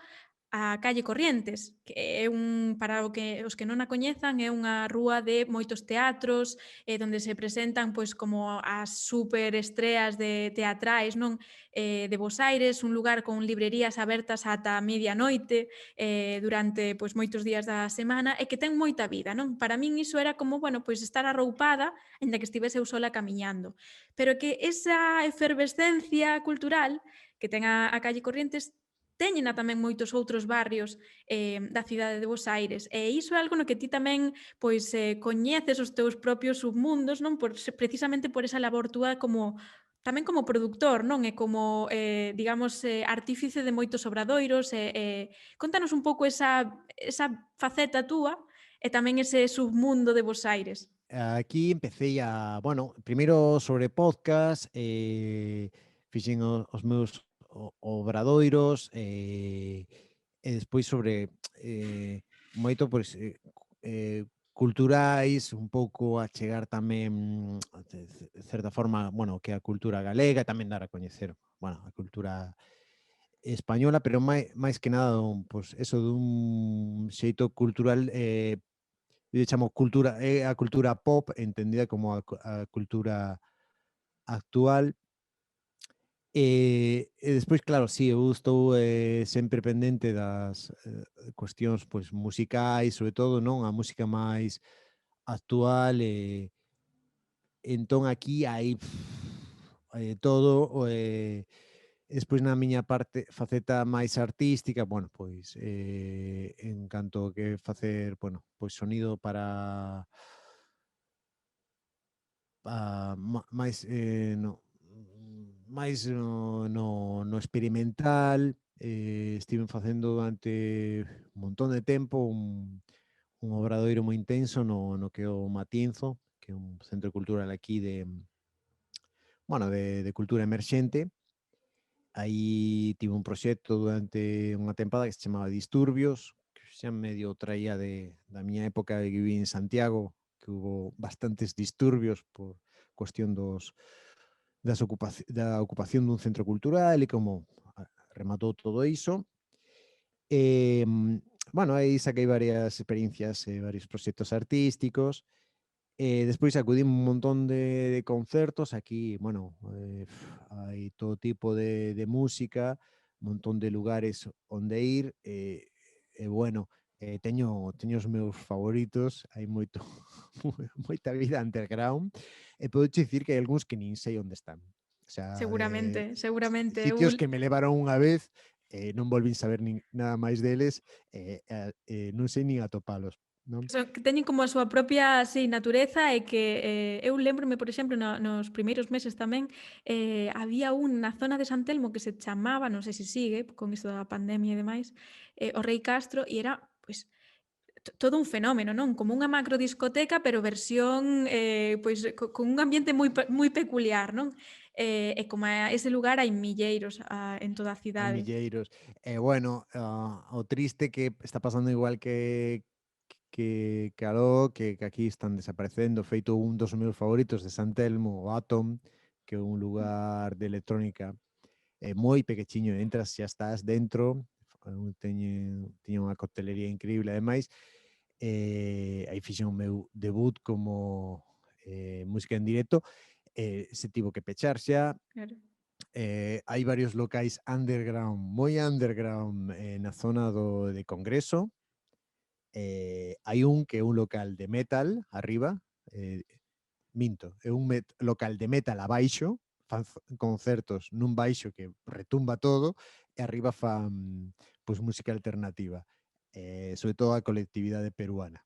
Speaker 1: a calle Corrientes, que é para os que non a coñezan, é unha rúa de moitos teatros, donde se presentan pois como as superestreas de teatrais, non, de Bos Aires, un lugar con librerías abertas ata a medianoite, durante pois moitos días da semana e que ten moita vida, non? Para min iso era como, bueno, pois estar arroupada, aínda que estivese eu sola camiñando. Pero que esa efervescencia cultural que ten a calle Corrientes téñena tamén moitos outros barrios da cidade de Bos Aires. E iso é algo no que ti tamén pois coñeces os teus propios submundos, non? Precisamente por esa labor túa como tamén como produtor, non? E como, digamos, artífice de moitos obradoiros contanos un pouco esa faceta túa e tamén ese submundo de Bos Aires.
Speaker 2: Aquí empecé bueno, primeiro sobre podcast, fixen os meus obradoiros, e despois sobre moito, pois, culturais, un pouco a chegar tamén, de certa forma, bueno, que a cultura galega, tamén dar a coñecer, bueno, a cultura española, pero máis que nada, pois, eso dun xeito cultural, eu chamo cultura, é a cultura pop entendida como a cultura actual. E despois, claro, si, eu estou sempre pendente das cuestións pois, musicais, sobre todo, non? A música máis actual, entón aquí hai todo, despois na miña parte faceta máis artística, bueno, pois en canto que facer, bueno, pois sonido para máis máis no experimental, estiven facendo durante un montón de tempo un obradoiro moi intenso no que é o Matienzo, que é un centro cultural aquí bueno, de cultura emerxente. Aí tive un proxecto durante unha tempada que se chamaba Disturbios, que xa medio traía da miña época de que viví en Santiago, que hubo bastantes disturbios por cuestión da ocupación dun centro cultural e como rematou todo iso. Bueno, aí saquei varias experiencias e varios proxectos artísticos. Despois acudín un montón de concertos. Aquí, bueno, hai todo tipo de música, un montón de lugares onde ir. Bueno, teño os meus favoritos. Hai moito, moita vida underground. E podo dicir que hai algúns que nin sei onde están. O sea,
Speaker 1: Seguramente, seguramente.
Speaker 2: sitios que me levaron unha vez, non volvín saber nada máis deles, non sei nin atopalos, non?
Speaker 1: Que teñen como a súa propia, sí, natureza e que eu lembrome, por exemplo, nos primeiros meses tamén, había un na zona de San Telmo que se chamaba, non sei se sigue, con isto da pandemia e demais, o Rei Castro, e era, pois, todo un fenómeno, non? Como unha macro discoteca, pero versión, pois, con un ambiente moi peculiar, non? E como a ese lugar hai milleiros en toda a
Speaker 2: Hai
Speaker 1: cidade.
Speaker 2: milleiros. E bueno, o triste que está pasando igual que aló, que aquí están desaparecendo. Feito un dos meus favoritos de San Telmo, o Atom, que é un lugar de electrónica moi pequechiño. Entras, xa estás dentro, tiña unha coctelería increíble. Ademais, aí fixen o meu debut como música en directo, se tivo que pechar xa.
Speaker 1: Claro.
Speaker 2: Hai varios locais underground, moi underground, na zona de Congreso. Hai un que é un local de metal arriba, minto, é un local de metal abaixo, fan concertos nun baixo que retumba todo, e arriba fan pois música alternativa, sobre todo a colectividade peruana.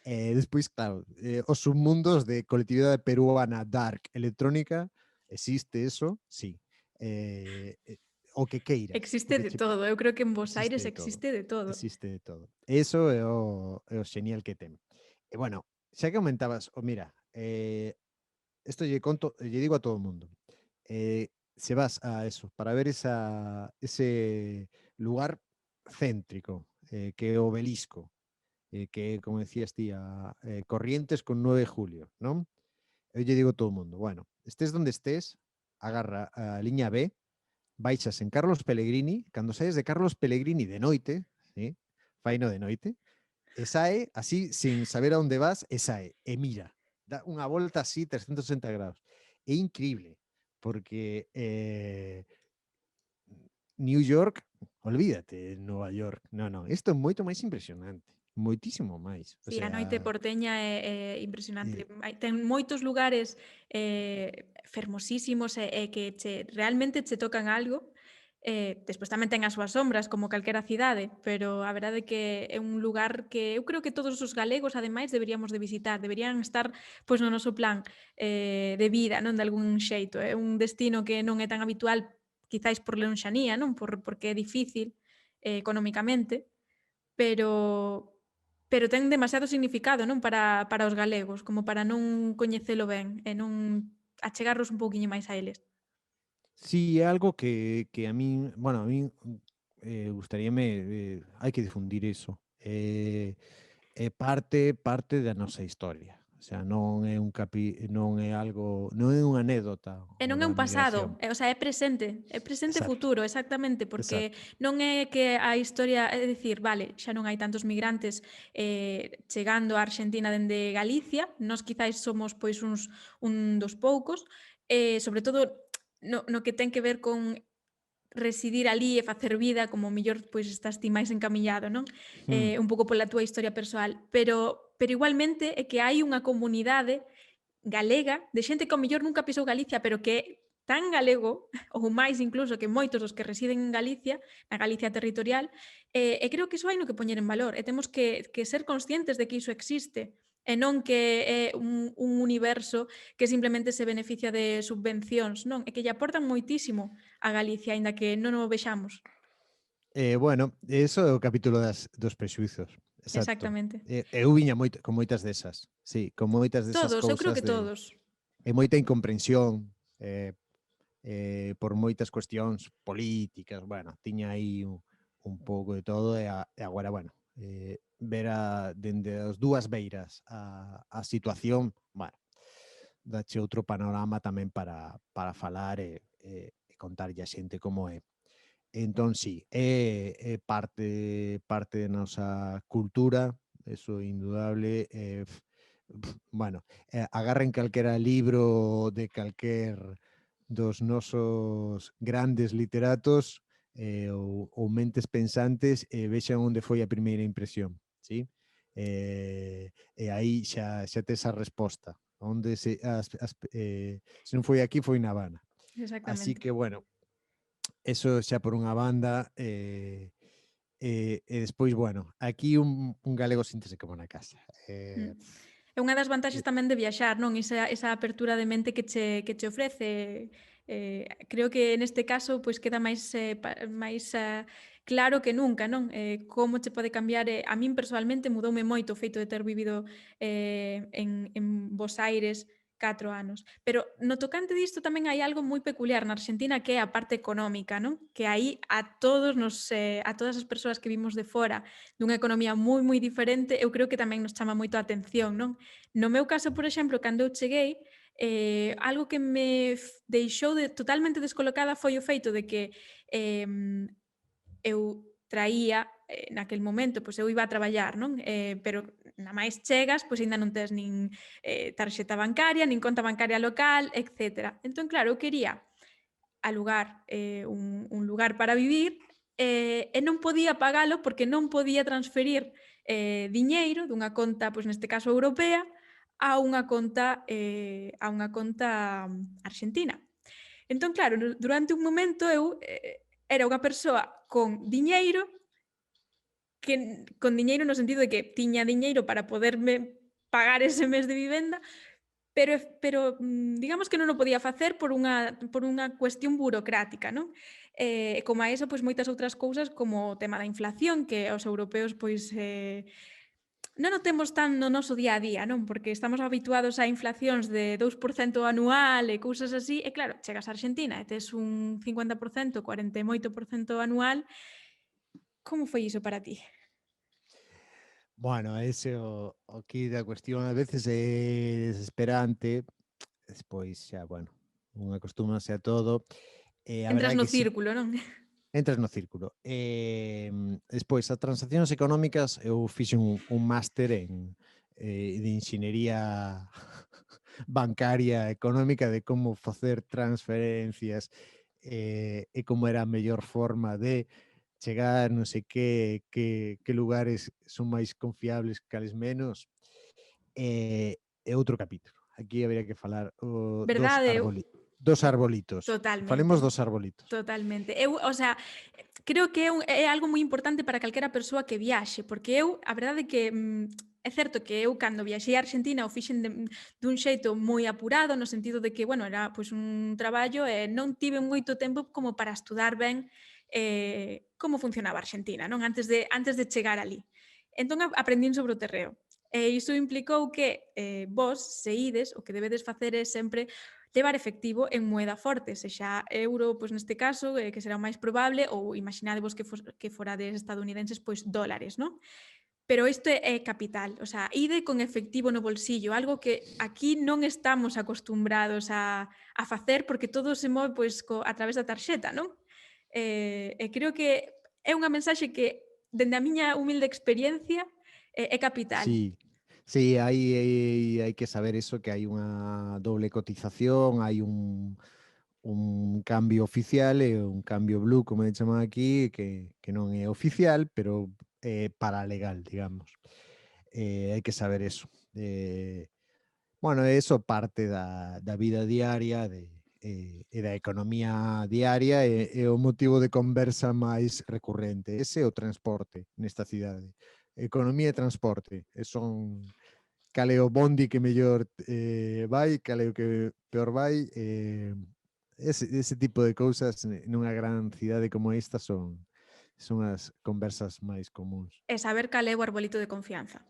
Speaker 2: Despois, claro, os submundos de colectividade peruana dark electrónica, existe eso, sí. O que queiras, o
Speaker 1: Existe
Speaker 2: que
Speaker 1: de
Speaker 2: che
Speaker 1: todo. Eu creo que en Bos
Speaker 2: existe
Speaker 1: Aires
Speaker 2: de todo,
Speaker 1: existe de todo.
Speaker 2: existe de todo. Eso é o xenial que ten. E bueno, xa que aumentabas, mira, isto lle digo a todo o mundo. Se vas a eso, para ver ese lugar céntrico, que é o Obelisco, que, como decías ti, Corrientes con 9 de julio, non? Eu lle digo a todo o mundo, bueno, estés donde estés, agarra a liña B, baixas en Carlos Pellegrini, cando saes de Carlos Pellegrini de noite, sí? Faino de noite, e sae así, sin saber a onde vas, e sae, e mira, dá unha volta así 360 graus. É increíble, porque New York, olvídate, Nova York. No, isto é moito máis impresionante, moitísimo máis. O
Speaker 1: Sí, a noite
Speaker 2: sea,
Speaker 1: porteña é impresionante.
Speaker 2: eh,
Speaker 1: Ten moitos lugares fermosísimos e que realmente che tocan algo. Despois tamén ten as súas sombras, como calquera cidade, pero a verdade é que é un lugar que eu creo que todos os galegos, ademais, deberíamos de visitar. Deberían estar pois, no noso plan de vida, non de algún xeito. É un destino que non é tan habitual, quizáis por lonxanía, non porque é difícil económicamente, pero ten demasiado significado, non, para os galegos, como para non coñecelo ben e non achegarnos un pouquiño máis a eles.
Speaker 2: sí, é algo que a min, bueno, a min gustaríame, hai que difundir iso. É parte da nosa historia. O sea, non é algo, non é unha anécdota
Speaker 1: E non
Speaker 2: o
Speaker 1: é
Speaker 2: da
Speaker 1: un pasado,
Speaker 2: migración.
Speaker 1: o sea, é presente e
Speaker 2: Exacto,
Speaker 1: futuro, exactamente, porque
Speaker 2: exacto.
Speaker 1: non é que a historia, é dicir, vale, xa non hai tantos migrantes chegando á Argentina dende Galicia, nós quizáis somos pois un dos poucos, sobre todo no que ten que ver con residir alí e facer vida, como mellor pois estás ti máis encamiñado, non?
Speaker 2: Mm.
Speaker 1: Un pouco pola túa historia persoal, pero igualmente é que hai unha comunidade galega de xente que ao mellor nunca pisou Galicia, pero que é tan galego, ou máis incluso que moitos dos que residen en Galicia, na Galicia territorial, e creo que iso hai no que poñer en valor, e temos que ser conscientes de que iso existe, e non que é un universo que simplemente se beneficia de subvencións, non, é que lle aportan moitísimo a Galicia, aínda que non o vexamos.
Speaker 2: Bueno, eso é o capítulo dos prexuizos. Exacto.
Speaker 1: Exactamente.
Speaker 2: Eu viña con moitas desas. Sí, con moitas desas
Speaker 1: Todos, eu creo
Speaker 2: cousas
Speaker 1: que todos.
Speaker 2: e moita incomprensión por moitas cuestións políticas. Bueno, tiña aí un pouco de todo e agora, bueno, ver dende as dúas beiras a situación, bueno, dache outro panorama tamén para falar e contarlle a xente como é. Entón, sí, é parte da nosa cultura, eso é indudable. Bueno, agarren calquera libro de calquer dos nosos grandes literatos ou mentes pensantes e vexan onde foi a primeira impresión, sí? E aí xa tes a resposta. Onde se non foi aquí, foi na Habana. Así
Speaker 1: Exactamente.
Speaker 2: que, bueno, eso xa por unha banda, e despois, bueno, aquí un galego síntese como na casa.
Speaker 1: Mm. É unha das vantaxes
Speaker 2: Eh,
Speaker 1: tamén de viaxar, non? Esa apertura de mente que che ofrece. Creo que neste caso pois queda máis claro que nunca, non? Como che pode cambiar. A min personalmente mudoume moito o feito de ter vivido en Bos Aires 4 anos. Pero no tocante disto tamén hai algo moi peculiar na Argentina que é a parte económica, non? Que aí a todas as persoas que vimos de fora dunha economía moi diferente, eu creo que tamén nos chama moito a atención, non? No meu caso, por exemplo, cando eu cheguei, algo que me deixou totalmente descolocada foi o feito de que eh, eu traía naquel momento, pois eu iba a traballar, non? Pero na máis chegas, pois aínda non tes nin tarxeta bancaria, nin conta bancaria local, etc. Entón, claro, eu quería alugar un lugar para vivir e non podía pagalo porque non podía transferir diñeiro dunha conta, pois neste caso europea, a unha conta arxentina. Entón, claro, durante un momento eu era unha persoa con diñeiro, con diñeiro no sentido de que tiña diñeiro para poderme pagar ese mes de vivenda, pero digamos que non o podía facer por unha cuestión burocrática, non? Como a eso, pois moitas outras cousas como o tema da inflación, que os europeos pois non o temos tan no noso día a día, non? Porque estamos habituados a inflacións de 2% anual e cousas así, e claro, chegas a Argentina e tes un 50%, 48% anual. Como foi iso para ti?
Speaker 2: bueno, ese o aquí da cuestión a veces é desesperante, despois xa, bueno, un acostúmase a todo, e a
Speaker 1: Entras
Speaker 2: verdade é
Speaker 1: no
Speaker 2: que sí,
Speaker 1: círculo, non?
Speaker 2: entras no círculo. Despois, as transaccións económicas, eu fixen un máster de enxeñería bancaria económica de como facer transferencias e como era a mellor forma de chegar, non sei que lugares son máis confiables, cales menos, é outro capítulo. Aquí habería que falar
Speaker 1: Verdade,
Speaker 2: dos arbolitos.
Speaker 1: totalmente.
Speaker 2: Falemos dos arbolitos.
Speaker 1: Totalmente. Eu, o sea, creo que é algo moi importante para calquera persoa que viaxe, porque eu, a verdade é que é certo que eu cando viaxei a Argentina o fixen dun xeito moi apurado, no sentido de que, bueno, era pois un traballo e non tive moito tempo como para estudar ben como funcionaba a Argentina, non? Antes de chegar ali. Entón aprendín sobre o terreo. E iso implicou que vos, se ides, o que debedes facer é sempre levar efectivo en moeda forte, sexa euro, pois neste caso, que será o máis probable, ou imaginadevos que forades estadounidenses, pois dólares, non? Pero isto é capital, o sea, ide con efectivo no bolsillo, algo que aquí non estamos acostumbrados a facer porque todo se move pois a través da tarxeta, non? E creo que é unha mensaxe que, dende a miña humilde experiencia, é capital.
Speaker 2: Sí, sí, hai que saber eso, que hai unha doble cotización, hai un cambio oficial e un cambio blue, como lle chaman aquí, que non é oficial, pero é paralegal, digamos. Hai que saber eso. Bueno, eso parte da vida diaria e da economía diaria e o motivo de conversa máis recurrente. Ese é o transporte nesta cidade. Economía e transporte. Son cal é o bondi que mellor vai, cal é o que peor vai. Ese tipo de cousas nunha gran cidade como esta son as conversas máis comuns.
Speaker 1: E saber cal é o arbolito de confianza.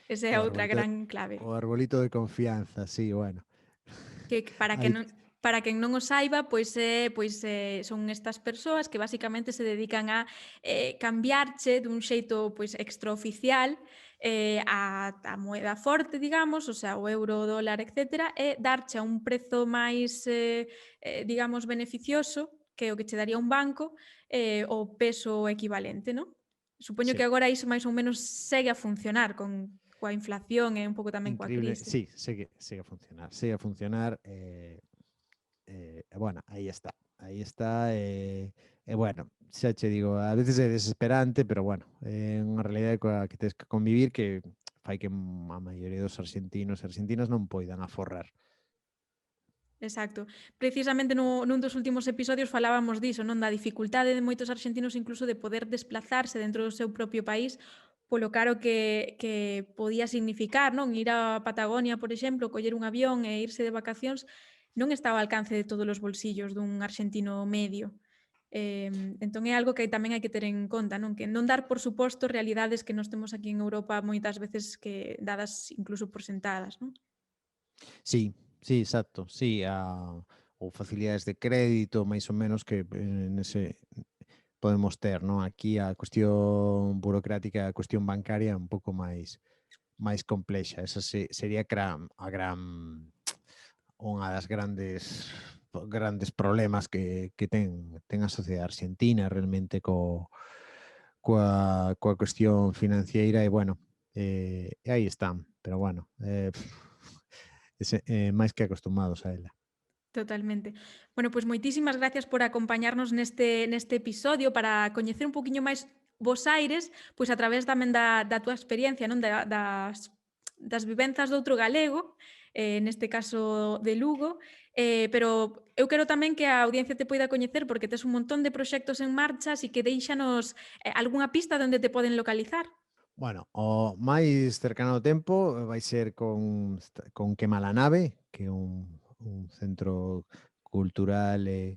Speaker 1: Esa é
Speaker 2: O
Speaker 1: outra
Speaker 2: arbolito,
Speaker 1: gran clave.
Speaker 2: o arbolito de confianza, sí, bueno.
Speaker 1: Que para que
Speaker 2: Hai,
Speaker 1: non Para quen non o saiba, son estas persoas que basicamente se dedican a cambiarche dun xeito extraoficial a moeda forte, digamos, o sea, o euro, o dólar, etc., e darche a un prezo máis, digamos, beneficioso, que é o que che daría un banco, o peso equivalente, non? Supoño que
Speaker 2: Sí,
Speaker 1: agora iso máis ou menos segue a funcionar coa inflación e un pouco tamén coa
Speaker 2: increíble.
Speaker 1: crise.
Speaker 2: Sí, sigue a funcionar. Sigue a funcionar. Bueno, aí está. Aí está. Bueno, xa che digo, a veces é desesperante, pero bueno, é unha realidade coa que tens que convivir que fai que a maioría dos argentinos e argentinas non poidan aforrar.
Speaker 1: Exacto. Precisamente nun dos últimos episodios falábamos diso, non, da dificultade de moitos arxentinos incluso de poder desplazarse dentro do seu propio país polo caro que podía significar, non? Ir á Patagonia, por exemplo, coller un avión e irse de vacacións non estaba ao alcance de todos os bolsillos dun arxentino medio. Entón é algo que tamén hai que ter en conta, non? Que non dar por suposto realidades que nós temos aquí en Europa moitas veces que dadas incluso por sentadas, non?
Speaker 2: Sí, sí, exacto. Sí, ou facilidades de crédito, máis ou menos, que nese podemos ter, non? Aquí a cuestión burocrática, a cuestión bancaria é un pouco máis complexa. Esa sería a gran unha das grandes problemas que ten a sociedade argentina realmente coa cuestión financiera e bueno, e aí están, pero bueno, máis que acostumados a ela.
Speaker 1: Totalmente. Bueno, pois moitísimas gracias por acompañarnos neste episodio para coñecer un poquinho máis vos aires, pois a través tamén da túa experiencia, non, das vivenzas de outro galego, neste caso de Lugo, pero eu quero tamén que a audiencia te poida coñecer porque tes un montón de proxectos en marcha, así que deixanos algunha pista de onde te poden localizar.
Speaker 2: Bueno, o máis cercano ao tempo vai ser con Quema la Nave, que é un centro cultural de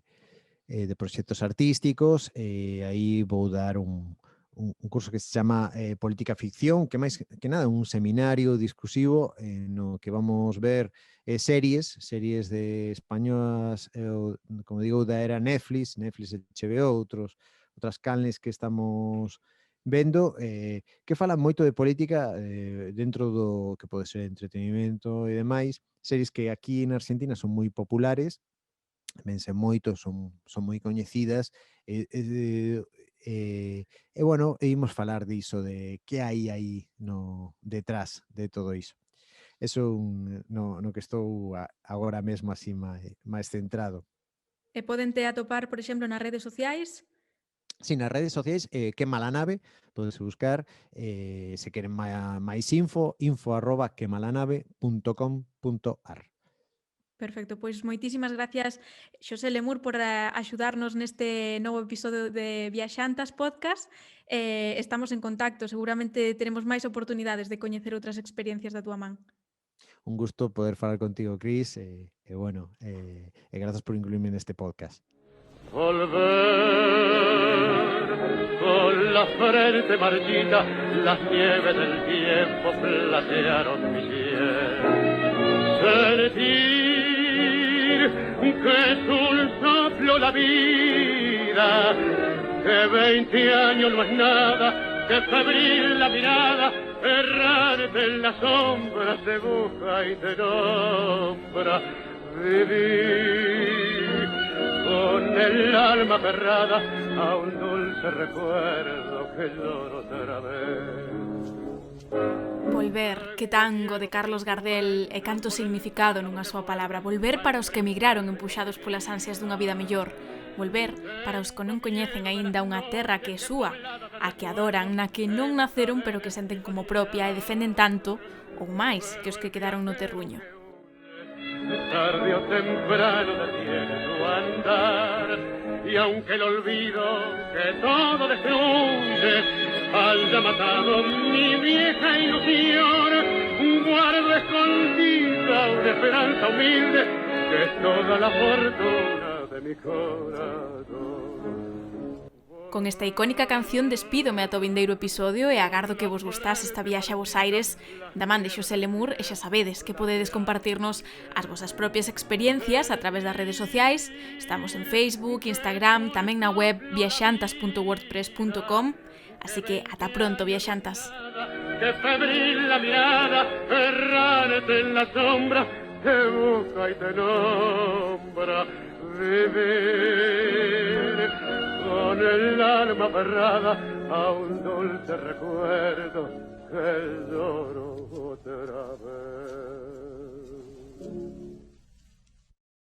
Speaker 2: proxectos artísticos, e aí vou dar un curso que se chama Política Ficción, que máis que nada un seminario discursivo no que vamos ver series de españolas, como digo, da era Netflix, HBO, outras canles que estamos vendo, que falan moito de política dentro do que pode ser entretenimento e demais, series que aquí na Argentina son moi populares, vense moito, son moi coñecidas, bueno, imos falar diso, de que hai aí detrás de todo iso. Eso no que estou agora mesmo así máis centrado.
Speaker 1: E podente atopar, por exemplo, nas redes sociais.
Speaker 2: Si, nas redes sociais, Quema la Nave, podes buscar, se queren máis info@quemalanave.com.ar.
Speaker 1: Perfecto, pois moitísimas gracias, Xosé Lemur, por axudarnos neste novo episodio de Viaxantas Podcast. Estamos en contacto, seguramente teremos máis oportunidades de coñecer outras experiencias da túa man.
Speaker 2: Un gusto poder falar contigo, Cris, bueno, grazas por incluirme neste podcast.
Speaker 3: Volver con la frente marchita, las nieves del tiempo platearon mi piel. Sentir que es un soplo la vida, que 20 años no es nada, que febril la mirada, errante en las sombras te busca y te nombra. Vivir con el alma aferrada a un dulce recuerdo que lloro otra vez.
Speaker 1: Volver, que tango de Carlos Gardel e canto significado nunha súa palabra. Volver para os que emigraron empuxados polas ansias dunha vida mellor. Volver para os que non coñecen aínda unha terra que é súa, a que adoran, na que non naceron pero que senten como propia e defenden tanto ou máis que os que quedaron no terruño.
Speaker 3: Tarde o temprano detiene su andar, y aunque el olvido que todo destruye haya matado mi vieja ilusión, guardo escondida una esperanza humilde que es toda la fortuna de mi corazón.
Speaker 1: Con esta icónica canción despídome ata o vindeiro episodio e agardo que vos gustase esta viaxe a Bos Aires da man de Xosé Lemur e xa sabedes que podedes compartirnos as vosas propias experiencias a través das redes sociais. Estamos en Facebook, Instagram, tamén na web viaxantas.wordpress.com. Así que ata pronto, viaxantas.
Speaker 3: Que febril la mirada, errante en la sombra, te busca y te nombra. Vivir con el alma aferrada a un dulce recuerdo que lloro.